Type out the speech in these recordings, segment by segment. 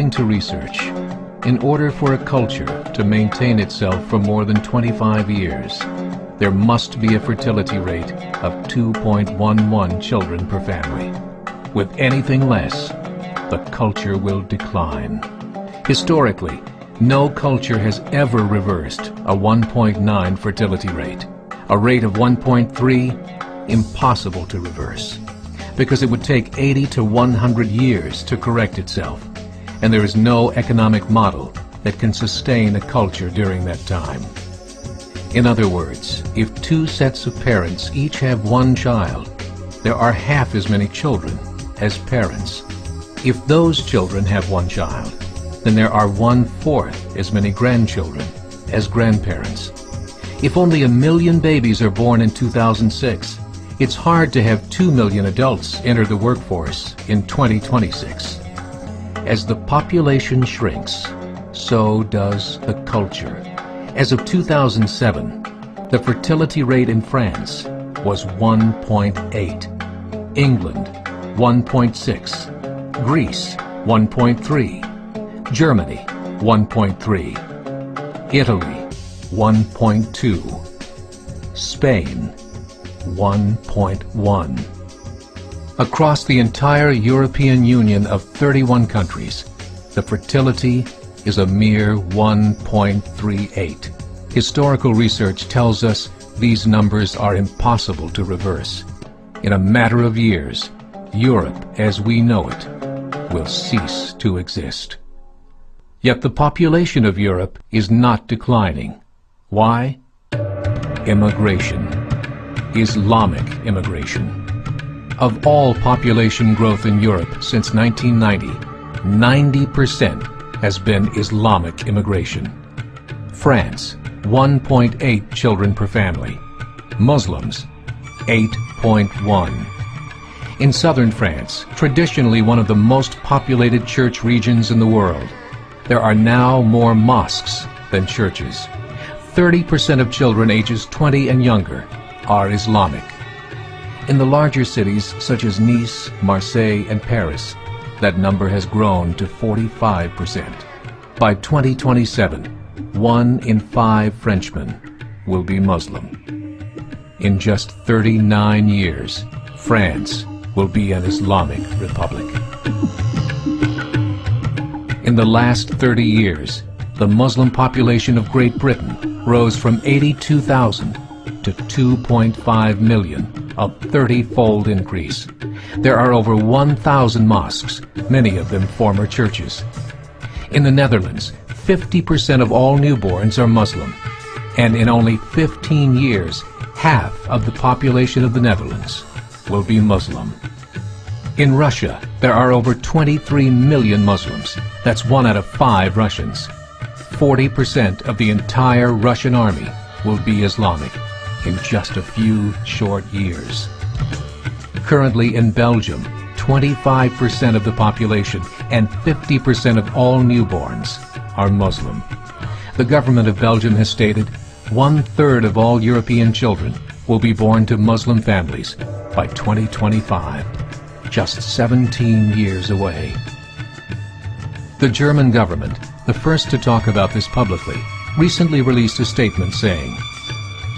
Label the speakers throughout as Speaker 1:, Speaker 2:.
Speaker 1: According to research, in order for a culture to maintain itself for more than 25 years, there must be a fertility rate of 2.11 children per family. With anything less, the culture will decline. Historically, no culture has ever reversed a 1.9 fertility rate. A rate of 1.3, impossible to reverse, because it would take 80 to 100 years to correct itself, and there is no economic model that can sustain a culture during that time. In other words, if two sets of parents each have one child, there are half as many children as parents. If those children have one child, then there are 1/4 as many grandchildren as grandparents. If only 1 million babies are born in 2006, it's hard to have 2 million adults enter the workforce in 2026. As the population shrinks, so does the culture. As of 2007, the fertility rate in France was 1.8, England 1.6, Greece 1.3, Germany 1.3, Italy 1.2, Spain 1.1. Across the entire European Union of 31 countries, the fertility is a mere 1.38. Historical research tells us these numbers are impossible to reverse. In a matter of years, Europe as we know it will cease to exist. Yet the population of Europe is not declining. Why? Immigration. Islamic immigration. Of all population growth in Europe since 1990, 90% has been Islamic immigration. France, 1.8 children per family. Muslims, 8.1. In southern France, traditionally one of the most populated church regions in the world, there are now more mosques than churches. 30% of children ages 20 and younger are Islamic. In the larger cities such as Nice, Marseille, and Paris, that number has grown to 45%. By 2027, 1 in 5 Frenchmen will be Muslim. In just 39 years, France will be an Islamic republic. In the last 30 years, the Muslim population of Great Britain rose from 82,000 to 2.5 million, a 30-fold increase. There are over 1,000 mosques, many of them former churches. In the Netherlands, 50% of all newborns are Muslim, and in only 15 years, half of the population of the Netherlands will be Muslim. In Russia, there are over 23 million Muslims. That's 1 out of 5 Russians. 40% of the entire Russian army will be Islamic in just a few short years. Currently in Belgium, 25% of the population and 50% of all newborns are Muslim. The government of Belgium has stated 1/3 of all European children will be born to Muslim families by 2025, just 17 years away. The German government, the first to talk about this publicly, recently released a statement saying,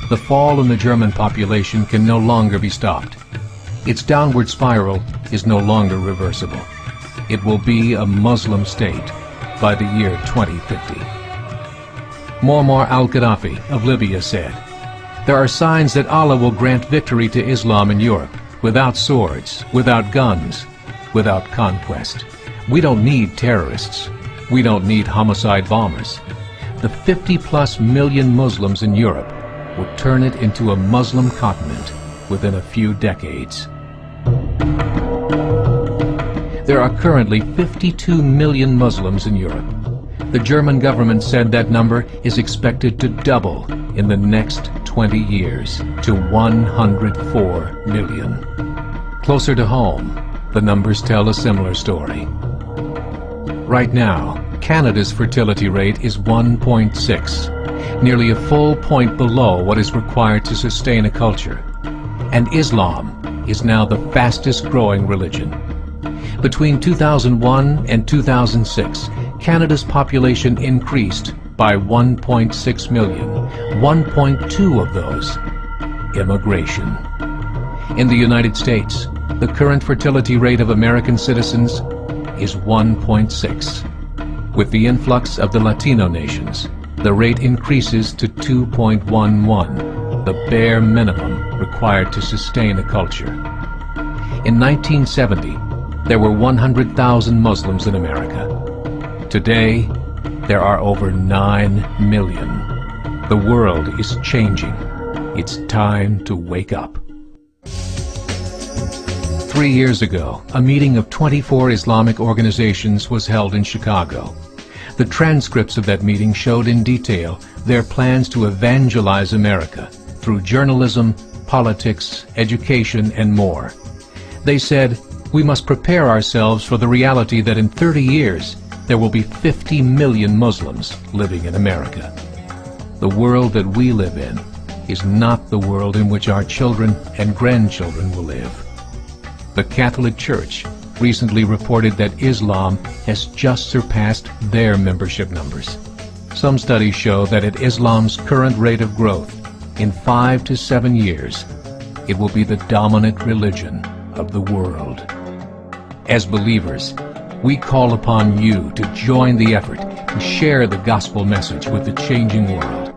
Speaker 1: "The fall in the German population can no longer be stopped. Its downward spiral is no longer reversible. It will be a Muslim state by the year 2050. Muammar al-Gaddafi of Libya said, "There are signs that Allah will grant victory to Islam in Europe, without swords, without guns, without conquest. We don't need terrorists. We don't need homicide bombers. The 50+ million Muslims in Europe will turn it into a Muslim continent within a few decades." There are currently 52 million Muslims in Europe. The German government said that number is expected to double in the next 20 years to 104 million. Closer to home, the numbers tell a similar story. Right now, Canada's fertility rate is 1.6, nearly a full point below what is required to sustain a culture. And Islam is now the fastest growing religion. Between 2001 and 2006, Canada's population increased by 1.6 million, 1.2 of those immigration. In the United States, the current fertility rate of American citizens is 1.6. With the influx of the Latino nations, the rate increases to 2.11, the bare minimum required to sustain a culture. In 1970, there were 100,000 Muslims in America. Today, there are over 9 million. The world is changing. It's time to wake up. 3 years ago, a meeting of 24 Islamic organizations was held in Chicago. The transcripts of that meeting showed in detail their plans to evangelize America through journalism, politics, education, and more. They said, we must prepare ourselves for the reality that in 30 years, there will be 50 million Muslims living in America. The world that we live in is not the world in which our children and grandchildren will live. The Catholic Church recently reported that Islam has just surpassed their membership numbers. Some studies show that at Islam's current rate of growth, in 5 to 7 years, it will be the dominant religion of the world. As believers, we call upon you to join the effort to share the gospel message with the changing world.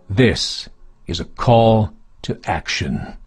Speaker 1: This is a call to action.